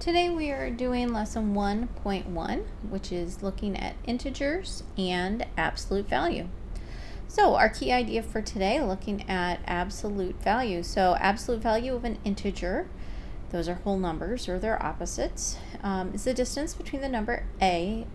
Today we are doing lesson 1.1, which is looking at integers and absolute value. So our key idea for today, looking at absolute value. So absolute value of an integer, those are whole numbers or their opposites, is the distance between the number the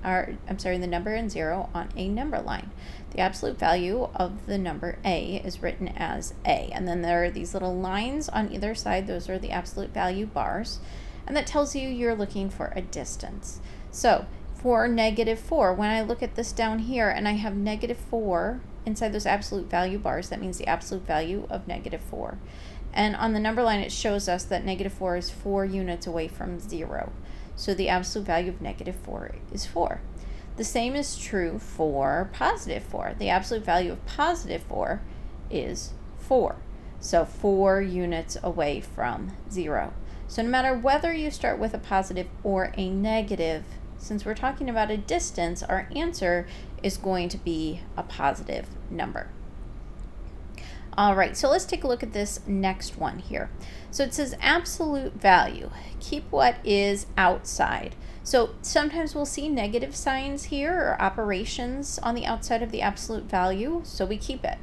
number and 0 on a number line. The absolute value of the number a is written as a, and then there are these little lines on either side. Those are the absolute value bars, and that tells you you're looking for a distance. So for -4, when I look at this down here and I have -4 inside those absolute value bars, that means the absolute value of -4. And on the number line, it shows us that -4 is 4 units away from 0. So the absolute value of -4 is 4. The same is true for +4. The absolute value of +4 is 4. So 4 units away from 0. So no matter whether you start with a positive or a negative, since we're talking about a distance, our answer is going to be a positive number. All right, so let's take a look at this next one here. So it says absolute value. Keep what is outside. So sometimes we'll see negative signs here or operations on the outside of the absolute value, so we keep it.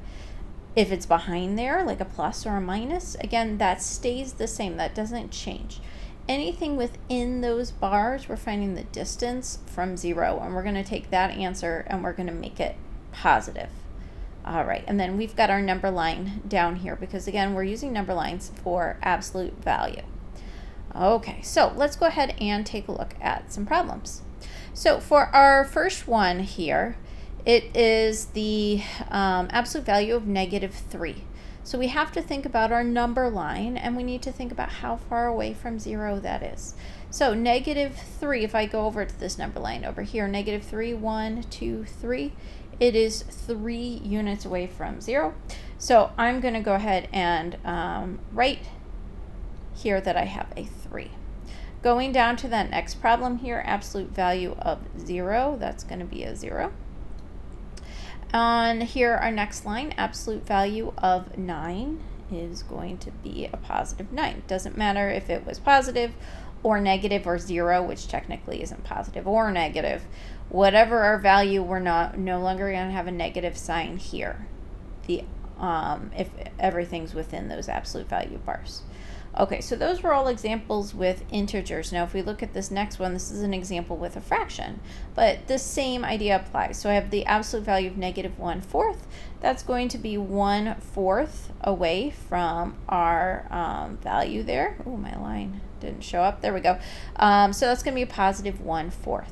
If it's behind there, like a plus or a minus, again, that stays the same. That doesn't change. Anything within those bars, we're finding the distance from 0, and we're going to take that answer and we're going to make it positive. All right, and then we've got our number line down here because, again, we're using number lines for absolute value. Okay, so let's go ahead and take a look at some problems. So for our first one here, it is the absolute value of -3. So we have to think about our number line, and we need to think about how far away from 0 that is. So -3, if I go over to this number line over here, -3, 1, 2, 3, it is 3 units away from 0. So I'm going to go ahead and write here that I have a 3. Going down to that next problem here, absolute value of 0, that's going to be a 0. On here, our next line, absolute value of 9 is going to be a positive 9. Doesn't matter if it was positive or negative or 0, which technically isn't positive or negative. Whatever our value, we're no longer going to have a negative sign here. If everything's within those absolute value bars. Okay, so those were all examples with integers. Now, if we look at this next one, this is an example with a fraction, but the same idea applies. So I have the absolute value of -1/4. That's going to be 1/4 away from our value there. Oh, my line didn't show up. There we go. So that's going to be a positive 1/4.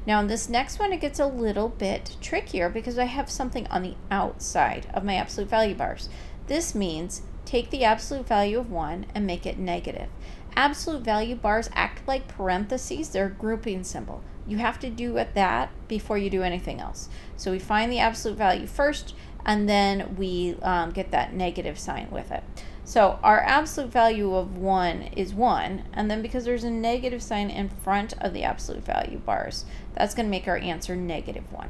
Now, in this next one, it gets a little bit trickier because I have something on the outside of my absolute value bars. This means take the absolute value of 1 and make it negative. Absolute value bars act like parentheses. They're a grouping symbol. You have to do that before you do anything else. So we find the absolute value first, and then we get that negative sign with it. So our absolute value of 1 is 1, and then because there's a negative sign in front of the absolute value bars, that's going to make our answer -1.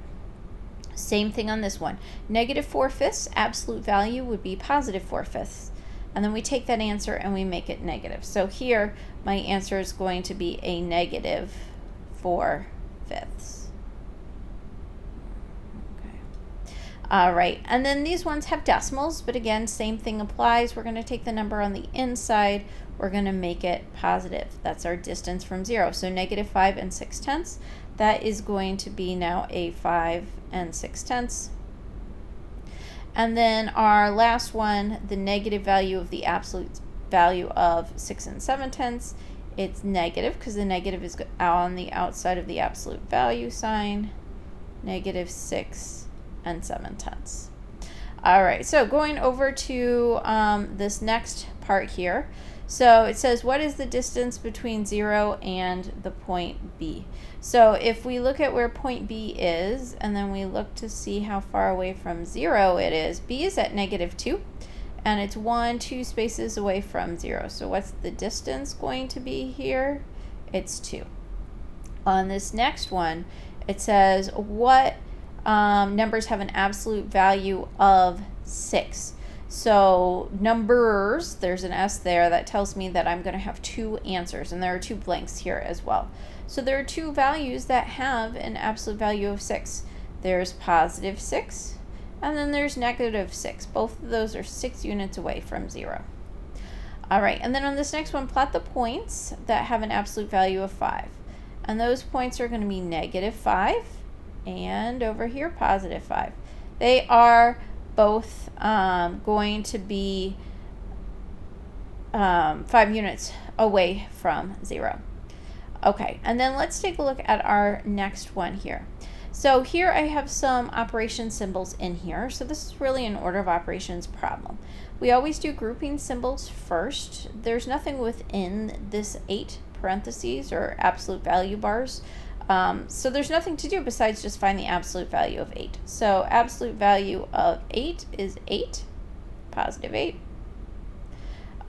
Same thing on this one. -4/5, absolute value would be +4/5. And then we take that answer and we make it negative. So here, my answer is going to be a -4/5. Okay. All right, and then these ones have decimals, but again, same thing applies. We're going to take the number on the inside. We're going to make it positive. That's our distance from 0. So -5 6/10. That is going to be now a 5 6/10. And then our last one, the negative value of the absolute value of 6 7/10. It's negative because the negative is on the outside of the absolute value sign. -6 7/10. All right, so going over to this next part here. So it says, what is the distance between 0 and the point B? So if we look at where point B is, and then we look to see how far away from 0 it is, B is at -2, and it's 1, 2 spaces away from 0. So what's the distance going to be here? It's 2. On this next one, it says, what numbers have an absolute value of 6? So numbers, there's an S there that tells me that I'm going to have two answers, and there are two blanks here as well. So there are two values that have an absolute value of 6. There's positive 6, and then there's negative 6. Both of those are 6 units away from 0. All right, and then on this next one, plot the points that have an absolute value of 5. And those points are going to be negative 5 and over here positive 5. They are both going to be 5 units away from 0. Okay, and then let's take a look at our next one here. So here I have some operation symbols in here. So this is really an order of operations problem. We always do grouping symbols first. There's nothing within this 8 parentheses or absolute value bars. So there's nothing to do besides just find the absolute value of 8. So absolute value of 8 is 8, positive 8.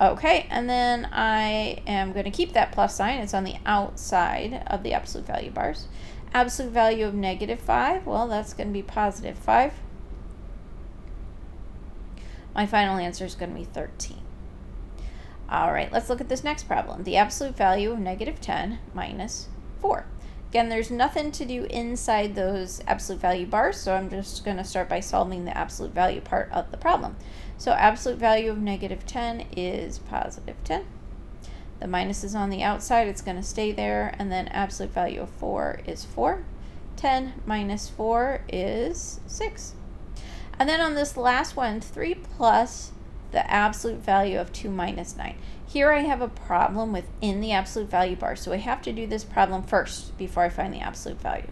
Okay, and then I am going to keep that plus sign. It's on the outside of the absolute value bars. Absolute value of negative 5, well, that's going to be positive 5. My final answer is going to be 13. All right, let's look at this next problem. The absolute value of negative 10 minus 4. Again, there's nothing to do inside those absolute value bars, so I'm just going to start by solving the absolute value part of the problem. So absolute value of negative 10 is positive 10. The minus is on the outside, it's going to stay there, and then absolute value of 4 is 4. 10 minus 4 is 6. And then on this last one, 3 plus the absolute value of 2 minus 9. Here I have a problem within the absolute value bar, so I have to do this problem first before I find the absolute value.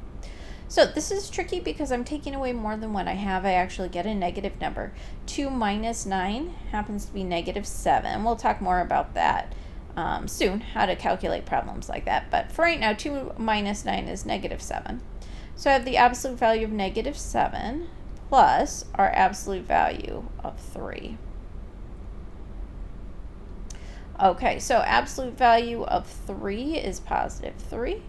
So this is tricky because I'm taking away more than what I have. I actually get a negative number. 2 minus 9 happens to be negative 7. We'll talk more about that soon, how to calculate problems like that. But for right now, 2 minus 9 is negative 7. So I have the absolute value of negative 7 plus our absolute value of 3. Okay, so absolute value of 3 is positive 3.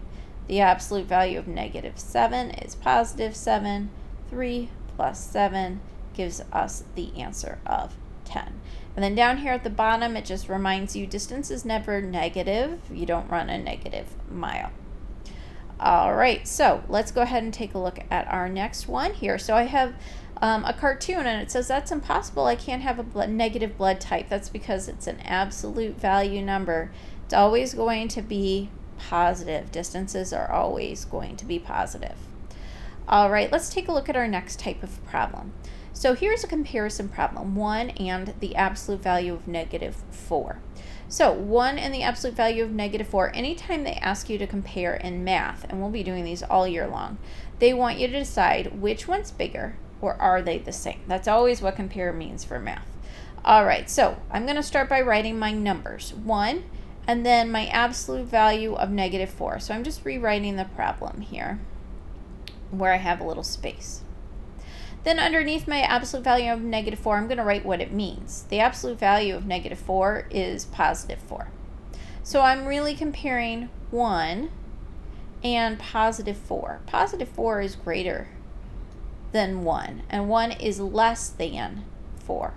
The absolute value of negative 7 is positive 7. 3 plus 7 gives us the answer of 10. And then down here at the bottom, it just reminds you distance is never negative. You don't run a negative mile. All right, so let's go ahead and take a look at our next one here. So I have a cartoon, and it says that's impossible. I can't have a negative blood type. That's because it's an absolute value number. It's always going to be positive. Distances are always going to be positive. All right, let's take a look at our next type of problem. So here's a comparison problem, 1 and the absolute value of negative 4. So 1 and the absolute value of negative 4, anytime they ask you to compare in math, and we'll be doing these all year long, they want you to decide which one's bigger or are they the same. That's always what compare means for math. All right, so I'm going to start by writing my numbers, 1 and then my absolute value of negative 4. So I'm just rewriting the problem here where I have a little space. Then underneath my absolute value of negative 4, I'm going to write what it means. The absolute value of negative 4 is positive 4. So I'm really comparing 1 and positive 4. Positive 4 is greater than 1, and 1 is less than 4.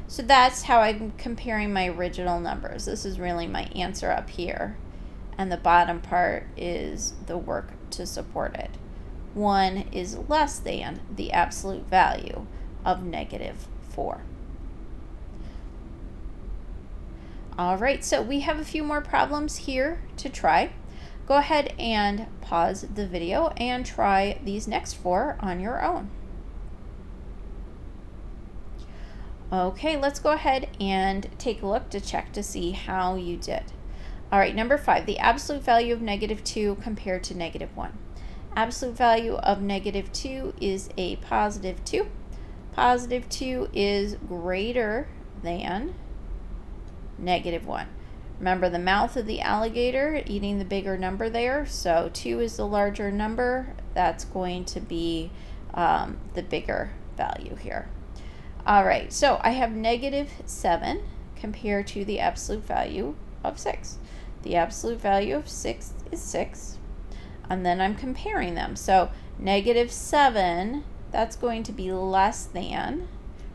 So that's how I'm comparing my original numbers. This is really my answer up here, and the bottom part is the work to support it. 1 is less than the absolute value of negative 4. All right, so we have a few more problems here to try. Go ahead and pause the video and try these next 4 on your own. Okay, let's go ahead and take a look to check to see how you did. All right, number 5, the absolute value of negative 2 compared to negative 1. Absolute value of negative 2 is a positive 2. Positive 2 is greater than negative 1. Remember the mouth of the alligator eating the bigger number there, so 2 is the larger number. That's going to be the bigger value here. All right, so I have negative 7 compared to the absolute value of 6. The absolute value of 6 is 6, and then I'm comparing them. So negative 7, that's going to be less than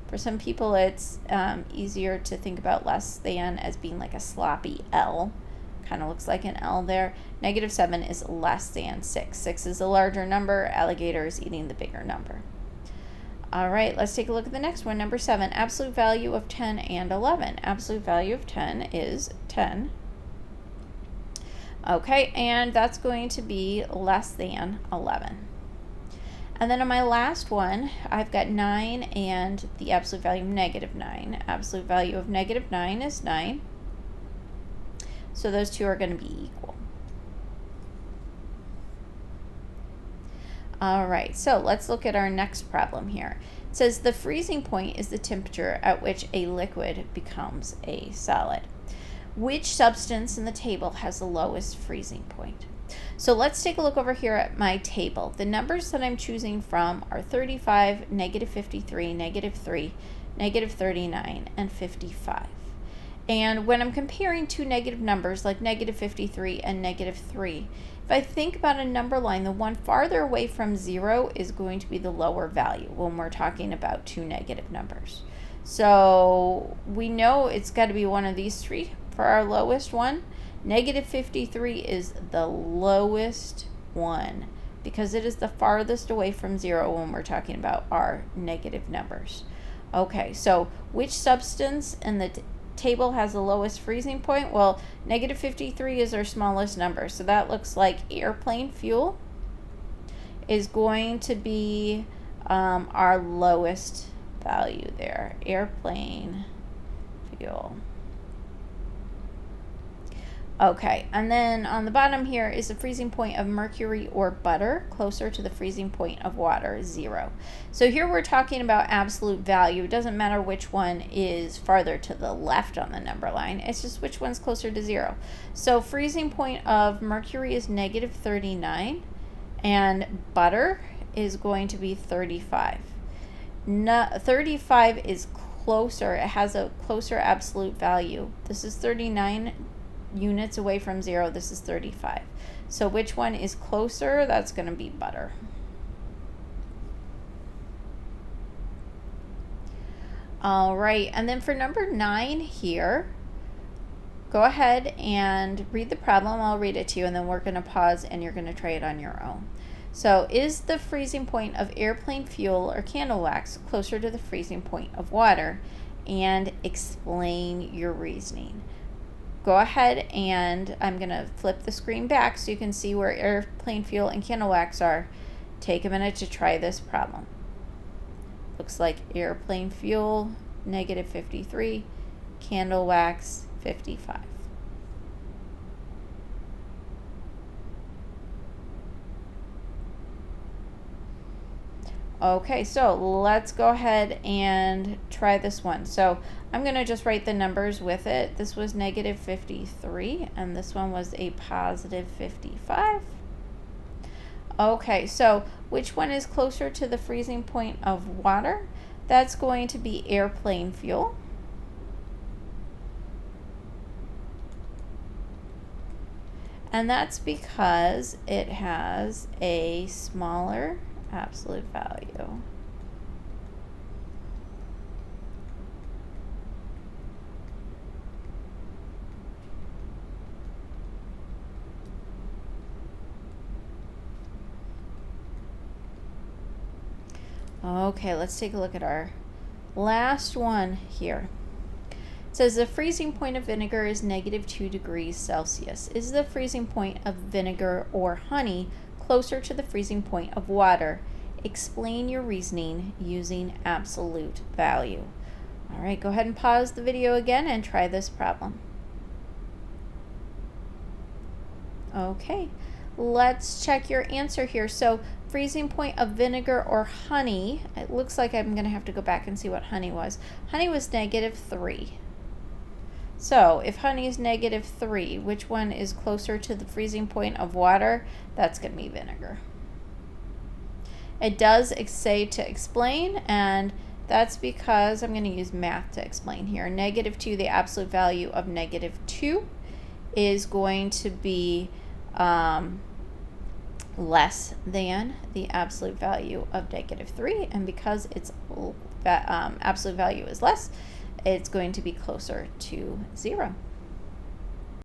For some people, it's easier to think about less than as being like a sloppy L. Kind of looks like an L there. -7 is less than 6. 6 is a larger number. Alligator is eating the bigger number. All right, let's take a look at the next one. Number 7, absolute value of 10 and 11. Absolute value of 10 is 10. Okay, and that's going to be less than 11. And then on my last one, I've got 9 and the absolute value of -9. Absolute value of -9 is 9. So those two are going to be equal. All right, so let's look at our next problem here. It says the freezing point is the temperature at which a liquid becomes a solid. Which substance in the table has the lowest freezing point? So let's take a look over here at my table. The numbers that I'm choosing from are 35, -53, -3, -39, and 55. And when I'm comparing two negative numbers like -53 and -3, if I think about a number line, the one farther away from 0 is going to be the lower value when we're talking about two negative numbers. So we know it's got to be one of these three for our lowest one. -53 is the lowest one because it is the farthest away from 0 when we're talking about our negative numbers. Okay, so which substance in the table has the lowest freezing point? Well, -53 is our smallest number, so that looks like airplane fuel is going to be our lowest value there. Airplane fuel. Okay, and then on the bottom here is the freezing point of mercury or butter, closer to the freezing point of water, 0. So here we're talking about absolute value. It doesn't matter which one is farther to the left on the number line. It's just which one's closer to 0. So freezing point of mercury is -39, and butter is going to be 35. 35 is closer. It has a closer absolute value. This is 39 units away from 0. This is 35. So which one is closer? That's going to be butter. All right, and then for number 9 here, go ahead and read the problem. I'll read it to you, and then we're going to pause and you're going to try it on your own. So is the freezing point of airplane fuel or candle wax closer to the freezing point of water? And explain your reasoning. Go ahead, and I'm going to flip the screen back so you can see where airplane fuel and candle wax are. Take a minute to try this problem. Looks like airplane fuel, -53, candle wax, 55. Okay, so let's go ahead and try this one. So I'm going to just write the numbers with it. This was -53, and this one was a +55. Okay, so which one is closer to the freezing point of water? That's going to be airplane fuel. And that's because it has a smaller absolute value. Okay, let's take a look at our last one here. It says the freezing point of vinegar is -2 degrees Celsius. Is the freezing point of vinegar or honey closer to the freezing point of water? Explain your reasoning using absolute value. All right, go ahead and pause the video again and try this problem. Okay, let's check your answer here. So freezing point of vinegar or honey, it looks like I'm going to have to go back and see what honey was. Honey was -3. So if honey is -3, which one is closer to the freezing point of water? That's going to be vinegar. It does say to explain, and that's because I'm going to use math to explain here. -2, the absolute value of -2 is going to be less than the absolute value of -3, and because its absolute value is less, it's going to be closer to 0.